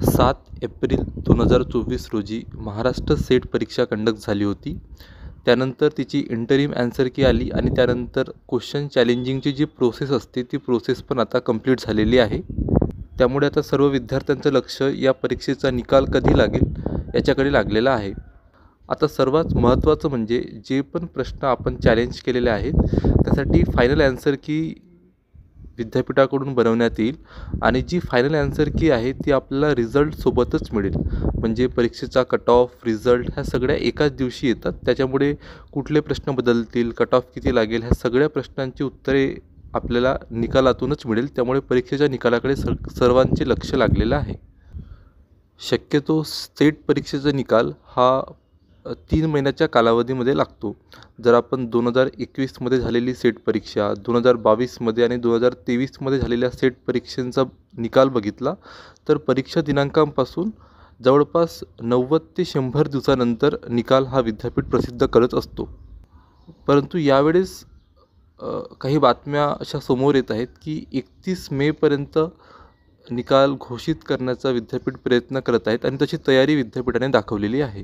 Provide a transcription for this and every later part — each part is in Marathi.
7 एप्रिल 2024 रोजी महाराष्ट्र सेट परीक्षा कंडक्ट झाली होती। त्यानंतर तिची इंटरिम ॲन्सर की आली आणि त्यानंतर क्वेश्चन चॅलेंजिंगची जी प्रोसेस असते ती प्रोसेस पण आता कंप्लीट झालेली आहे। त्यामुळे आता सर्व विद्यार्थ्यांचं लक्ष या परीक्षेचा निकाल कधी लागेल याच्याकडे लागलेलं आहे। आता सर्वात महत्त्वाचं म्हणजे जे पण प्रश्न आपण चॅलेंज केलेले आहेत त्यासाठी फायनल ॲन्सर की विद्यापीठाकडून बनवण्यात येईल आणि जी फायनल ॲन्सर की आहे ती आपल्याला रिझल्टसोबतच मिळेल। म्हणजे परीक्षेचा कट ऑफ, रिझल्ट ह्या सगळ्या एकाच दिवशी येतात। त्याच्यामुळे कुठले प्रश्न बदलतील, कट ऑफ किती लागेल, ह्या सगळ्या प्रश्नांची उत्तरे आपल्याला निकालातूनच मिळेल। त्यामुळे परीक्षेच्या निकालाकडे सर्वांचे लक्ष लागलेलं आहे। शक्यतो सेट परीक्षेचा निकाल हा 3 महिन्याच्या कालावधीमध्ये लागतो। जर आपण 2021मध्ये झालेली सेट परीक्षा, 2022मध्ये आणि 2023मध्ये झालेल्या सेट परीक्षांचा निकाल बघितला तर परीक्षा दिनांकापासून जवळपास 90 ते 100 दिवसानंतर निकाल हा विद्यापीठ प्रसिद्ध करत असतो। परंतु यावेळेस काही बातम्या अशा समोर येत आहेत की 31 मेपर्यंत निकाल घोषित करण्याचा विद्यापीठ प्रयत्न करत आहेत आणि तशी तयारी विद्यापीठाने दाखवलेली आहे।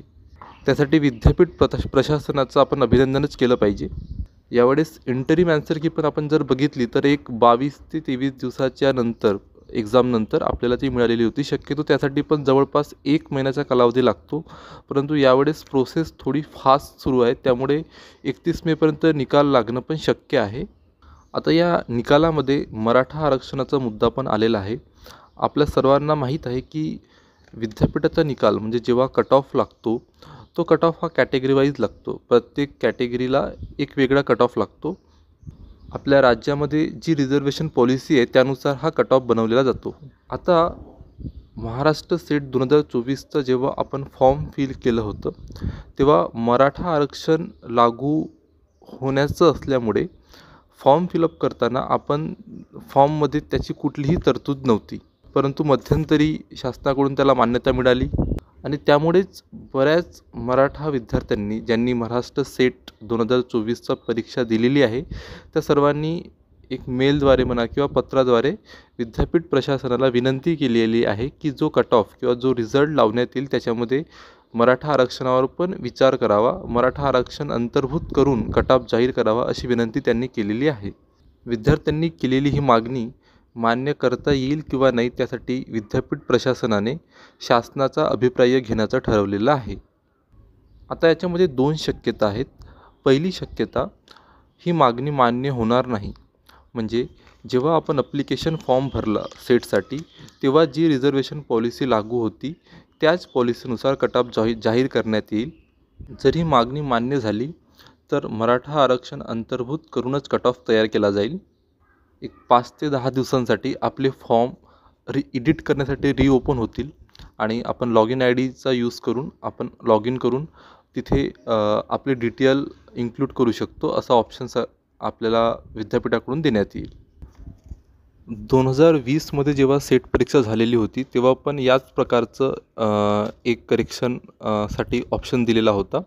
त्यासाठी विद्यापीठ प्रशासनाचं आपण अभिनंदनच केलं पाहिजे। यावेळेस इंटरिम ॲन्सर की पण आपण जर बघितली तर एक 22 ते 23 दिवसाच्या नंतर एक्झामनंतर आपल्याला ती मिळालेली होती। शक्यतो त्यासाठी पण जवळपास 1 महिन्याचा कालावधी लागतो। परंतु यावेळेस प्रोसेस थोडी फास्ट सुरू आहे, त्यामुळे 31 मेपर्यंत निकाल लागणं पण शक्य आहे। आता या निकालामध्ये मराठा आरक्षणाचा मुद्दा पण आलेला आहे। आपल्या सर्वांना माहीत आहे की विद्यापीठाचा निकाल म्हणजे जेव्हा कट ऑफ लागतो तो कट ऑफ हा कॅटेगरी वाईज लागतो। प्रत्येक कॅटेगरीला एक वेगळा कट ऑफ लागतो। आपल्या राज्यामध्ये जी रिझर्वेशन पॉलिसी आहे त्यानुसार हा कट ऑफ बनवलेला जातो। आता महाराष्ट्र सेट 2024चं जेव्हा आपण फॉर्म फिल केलं होतं तेव्हा मराठा आरक्षण लागू होण्याचं असल्यामुळे फॉर्म फिलअप करताना आपण फॉर्ममध्ये त्याची कुठलीही तरतूद नव्हती। परंतु मध्यंतरी शासनाकडून त्याला मान्यता मिळाली आणि त्यामुळेच बऱ्याच मराठा विद्यार्थ्यांनी ज्यांनी महाराष्ट्र सेट 2024चा परीक्षा दिलेली आहे त्या सर्वांनी एक मेलद्वारे म्हणा किंवा पत्राद्वारे विद्यापीठ प्रशासनाला विनंती केलेली आहे की जो कट ऑफ किंवा जो रिझल्ट लावण्यात येईल त्याच्यामध्ये मराठा आरक्षणावर पण विचार करावा, मराठा आरक्षण अंतर्भूत करून कट ऑफ जाहीर करावा अशी विनंती त्यांनी केलेली आहे। विद्यार्थ्यांनी केलेली ही मागणी मान्य करता येईल किंवा नाही त्यासाठी विद्यापीठ प्रशासनाने शासनाचा अभिप्राय घेण्याचं ठरवलेलं आहे। आता याच्यामध्ये 2 शक्यता आहेत। पहिली शक्यता ही मागणी मान्य होणार नाही, म्हणजे जेव्हा आपण ॲप्लिकेशन फॉर्म भरला सेटसाठी तेव्हा जी रिझर्वेशन पॉलिसी लागू होती त्याच पॉलिसीनुसार कट ऑफ जाहीर करण्यात येईल। जर ही मागणी मान्य झाली तर मराठा आरक्षण अंतर्भूत करूनच कट ऑफ तयार केला जाईल। एक 5 ते 10 दिवसांसाठी आपले फॉर्म एडिट करण्यासाठी रिओपन होतील आणि आपण लॉग इन ID यूज करून आपण लॉग इन करून तिथे आपले डिटेल इन्क्लूड करू शकतो असा ऑप्शन्स आपल्याला विद्यापीठाकडून देण्यात येईल। 2020मध्ये जेव्हा सेट परीक्षा झालेली होती तेव्हा पण याच प्रकारचं एक करेक्शन साठी ऑप्शन दिलेला होता।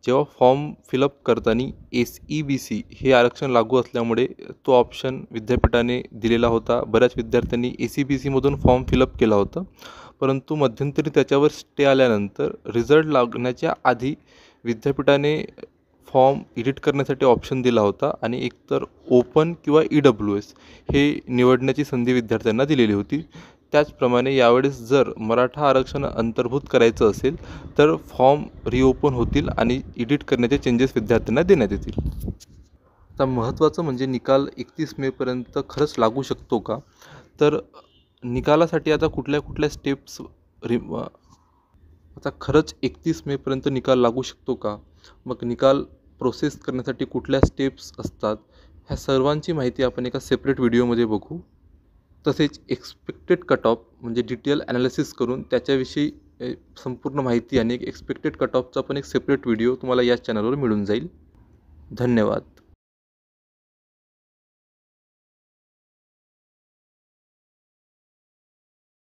जेव्हा फॉर्म फिलअप करताना SEBC हे आरक्षण लागू असल्यामुळे तो ऑप्शन विद्यापीठाने दिलेला होता। बऱ्याच विद्यार्थ्यांनी SEBCमधून फॉर्म फिलअप केला होता, परंतु मध्यंतरी त्याच्यावर स्टे आल्यानंतर रिझल्ट लागण्याच्या आधी विद्यापीठाने फॉर्म एडिट करण्यासाठी ऑप्शन दिला होता आणि एकतर ओपन किंवा EWS हे निवडण्याची संधी विद्यार्थ्यांना दिलेली होती। त्याचप्रमाणे यावेळेस जर मराठा आरक्षण अंतर्भूत करायचं असेल तर फॉर्म रिओपन होतील आणि एडिट करण्याचे चेंजेस विद्यार्थ्यांना देण्यात येतील। आता महत्त्वाचं म्हणजे निकाल 31 मेपर्यंत खरंच लागू शकतो का? तर निकालासाठी आता कुठल्या स्टेप्स आता खरंच 31 मेपर्यंत निकाल लागू शकतो का? मग निकाल प्रोसेस करण्यासाठी कुठल्या स्टेप्स असतात ह्या सर्वांची माहिती आपण एका सेपरेट व्हिडिओमध्ये बघू। तसेच एक्सपेक्टेड कट ऑफ म्हणजे डिटेल ॲनालिसिस करून त्याच्याविषयी संपूर्ण माहिती आणि एक एक्सपेक्टेड कट ऑफचा पण एक सेपरेट व्हिडिओ तुम्हाला या चॅनलवर मिळून जाईल। धन्यवाद।